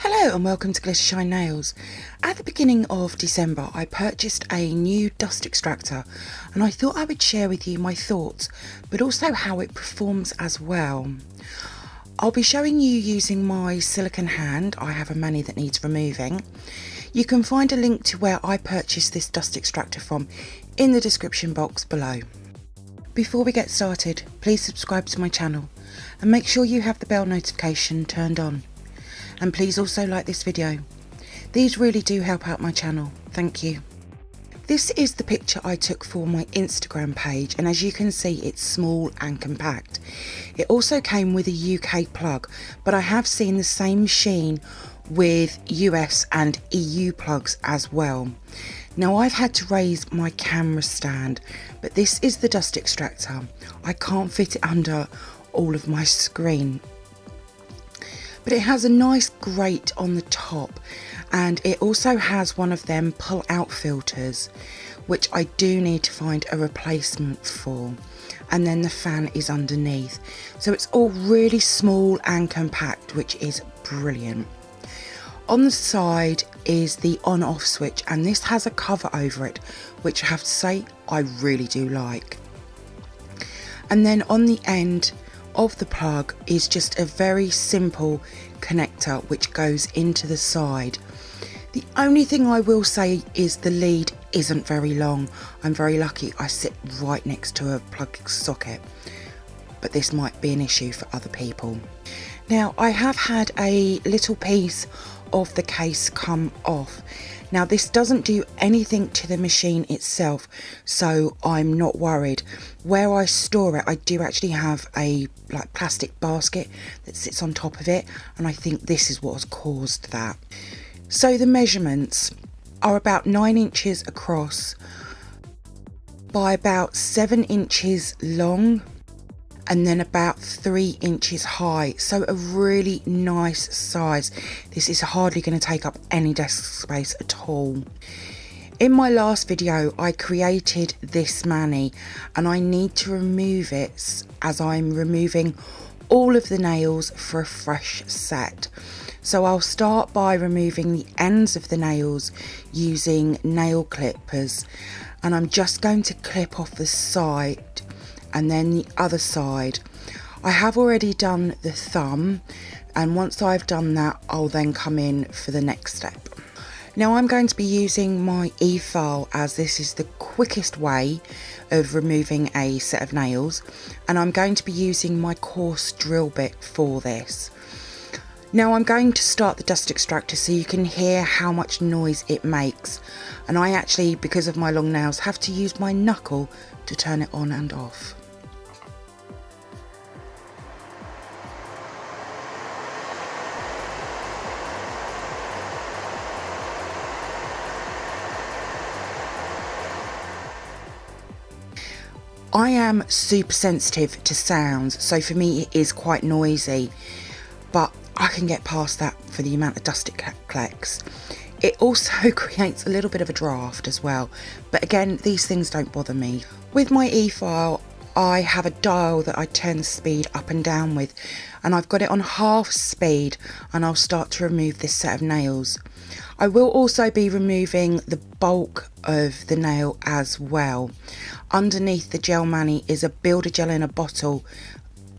Hello and welcome to glittershinenails. At the beginning of December I purchased a new dust extractor and I thought I would share with you my thoughts but also how it performs as well. I'll be showing you using my silicone hand. I have a mani that needs removing. You can find a link to where I purchased this dust extractor from in the description box below. Before we get started, please subscribe to my channel and make sure you have the bell notification turned on. And please also like this video. These really do help out my channel. Thank you. This is the picture I took for my Instagram page, and as you can see it's small and compact. It also came with a UK plug, but I have seen the same machine with US and EU plugs as well. Now I've had to raise my camera stand, but this is the dust extractor. I can't fit it under all of my screen. But it has a nice grate on the top, and it also has one of them pull out filters, which I do need to find a replacement for, and then the fan is underneath, so it's all really small and compact, which is brilliant. On the side is the on off switch, and this has a cover over it, which I have to say I really do like. And then on the end of the plug is just a very simple connector which goes into the side. The only thing I will say is the lead isn't very long. I'm very lucky I sit right next to a plug socket, but this might be an issue for other people. Now I have had a little piece of the case come off. Now this doesn't do anything to the machine itself, so I'm not worried. Where I store it, I do actually have a plastic basket that sits on top of it, and I think this is what has caused that. So the measurements are about 9 inches across by about 7 inches long, and then about 3 inches high, so a really nice size. This is hardly going to take up any desk space at all. In my last video I created this mani, and I need to remove it as I'm removing all of the nails for a fresh set. So I'll start by removing the ends of the nails using nail clippers, and I'm just going to clip off the side and then the other side. I have already done the thumb, and once I've done that I'll then come in for the next step. Now I'm going to be using my e-file, as this is the quickest way of removing a set of nails, and I'm going to be using my coarse drill bit for this. Now I'm going to start the dust extractor so you can hear how much noise it makes, and I actually, because of my long nails, have to use my knuckle to turn it on and off. I am super sensitive to sounds, so for me it is quite noisy, but I can get past that for the amount of dust it collects. It also creates a little bit of a draft as well, but again, these things don't bother me. With my e-file I have a dial that I turn the speed up and down with, and I've got it on half speed, and I'll start to remove this set of nails. I will also be removing the bulk of the nail as well. Underneath the gel mani is a builder gel in a bottle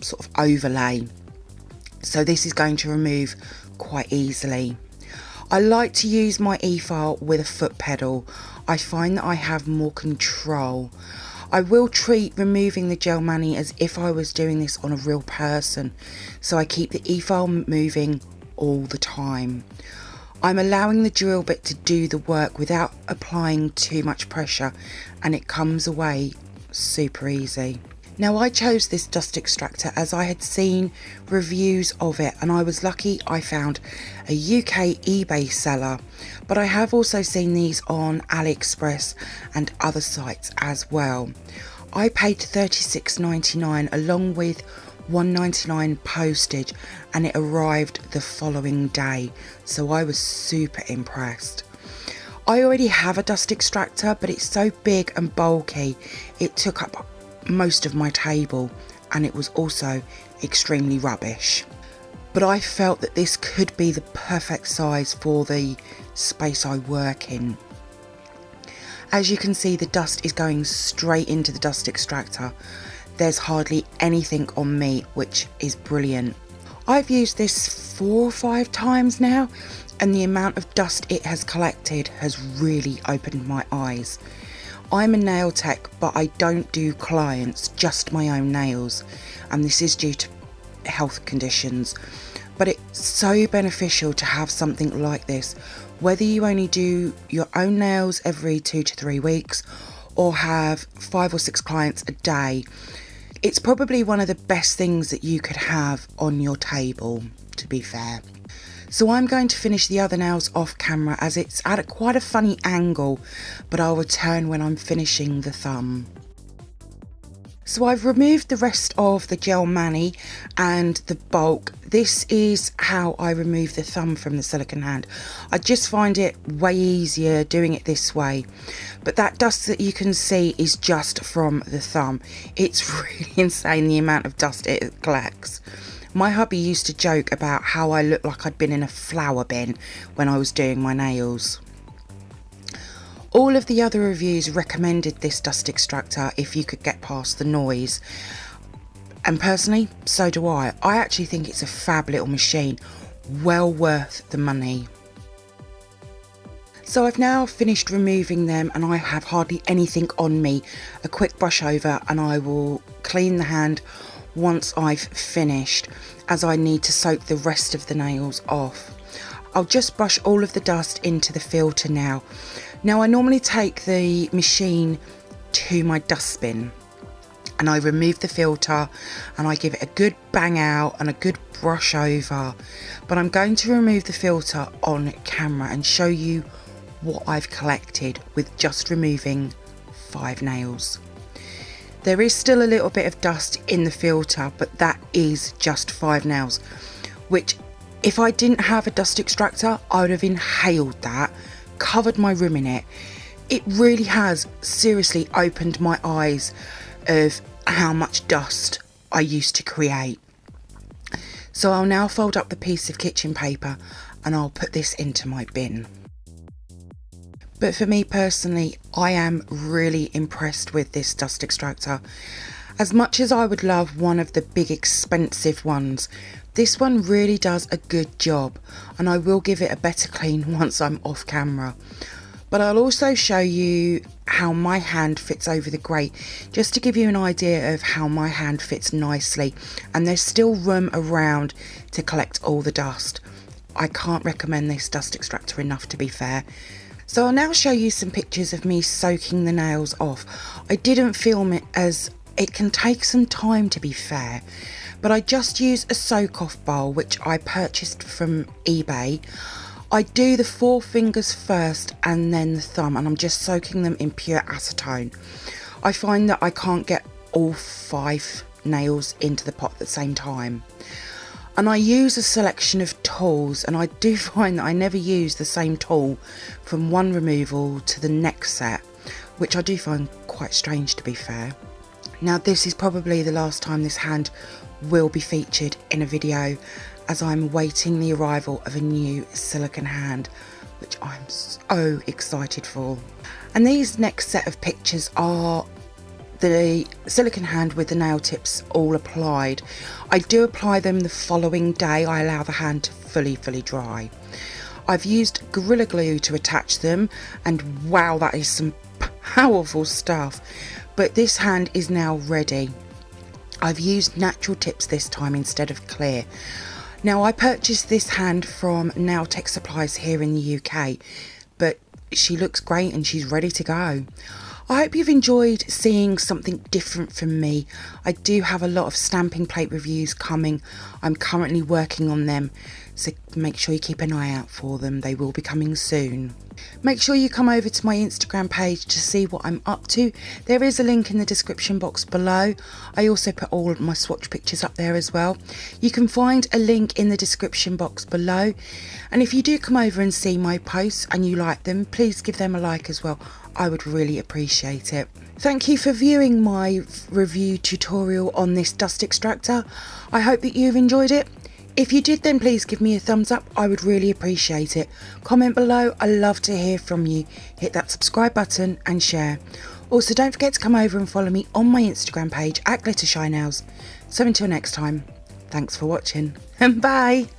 sort of overlay, so this is going to remove quite easily. I like to use my e-file with a foot pedal. I find that I have more control. I will treat removing the gel mani as if I was doing this on a real person, so I keep the e-file moving all the time. I'm allowing the drill bit to do the work without applying too much pressure, and it comes away super easy. Now I chose this dust extractor as I had seen reviews of it, and I was lucky I found a UK eBay seller, but I have also seen these on AliExpress and other sites as well. I paid £36.99 along with £1.99 postage, and it arrived the following day, so I was super impressed. I already have a dust extractor, but it's so big and bulky it took up most of my table, and it was also extremely rubbish. but I felt that this could be the perfect size for the space I work in. As you can see, the dust is going straight into the dust extractor. There's hardly anything on me, which is brilliant. I've used this 4 or 5 times now, and the amount of dust it has collected has really opened my eyes. I'm a nail tech, but I don't do clients, just my own nails, and this is due to health conditions. But it's so beneficial to have something like this, whether you only do your own nails every 2 to 3 weeks or have 5 or 6 clients a day. It's probably one of the best things that you could have on your table, to be fair. So I'm going to finish the other nails off camera as it's at quite a funny angle, but I'll return when I'm finishing the thumb. So I've removed the rest of the gel mani and the bulk. This is how I remove the thumb from the silicone hand. I just find it way easier doing it this way. But that dust that you can see is just from the thumb. It's really insane the amount of dust it collects. My hubby used to joke about how I looked like I'd been in a flower bin when I was doing my nails. All of the other reviews recommended this dust extractor if you could get past the noise. And personally, so do I. I actually think it's a fab little machine, well worth the money. So I've now finished removing them and I have hardly anything on me. A quick brush over and I will clean the hand once I've finished, as I need to soak the rest of the nails off. I'll just brush all of the dust into the filter now. Now I normally take the machine to my dustbin and I remove the filter and I give it a good bang out and a good brush over, but I'm going to remove the filter on camera and show you what I've collected with just removing 5 nails. There is still a little bit of dust in the filter, but that is just 5 nails, which if I didn't have a dust extractor I would have inhaled that, covered my room in it. It really has seriously opened my eyes of how much dust I used to create. So I'll now fold up the piece of kitchen paper and I'll put this into my bin. But for me personally, I am really impressed with this dust extractor. As much as I would love one of the big expensive ones, this one really does a good job, and I will give it a better clean once I'm off camera. But I'll also show you how my hand fits over the grate, just to give you an idea of how my hand fits nicely, and there's still room around to collect all the dust. I can't recommend this dust extractor enough, to be fair. So I'll now show you some pictures of me soaking the nails off. I didn't film it as it can take some time, to be fair, but I just use a soak off bowl which I purchased from eBay. I do the 4 fingers first and then the thumb, and I'm just soaking them in pure acetone. I find that I can't get all 5 nails into the pot at the same time. And I use a selection of tools, and I do find that I never use the same tool from one removal to the next set, which I do find quite strange, to be fair. Now this is probably the last time this hand will be featured in a video, as I'm awaiting the arrival of a new silicone hand, which I'm so excited for. And these next set of pictures are the silicone hand with the nail tips all applied. I do apply them the following day. I allow the hand to fully dry. I've used Gorilla Glue to attach them, and wow, that is some powerful stuff. But this hand is now ready. I've used natural tips this time instead of clear. Now I purchased this hand from Nail Tech Supplies here in the UK, but she looks great and she's ready to go. I hope you've enjoyed seeing something different from me. I do have a lot of stamping plate reviews coming. I'm currently working on them, so make sure you keep an eye out for them. They will be coming soon. Make sure you come over to my Instagram page to see what I'm up to. There is a link in the description box below. I also put all of my swatch pictures up there as well. You can find a link in the description box below. And if you do come over and see my posts and you like them, please give them a like as well. I would really appreciate it. Thank you for viewing my review tutorial on this dust extractor. I hope that you've enjoyed it. If you did, then please give me a thumbs up. I would really appreciate it. Comment below. I love to hear from you. Hit that subscribe button and share. Also, don't forget to come over and follow me on my Instagram page at glittershinenails. So until next time, thanks for watching and bye.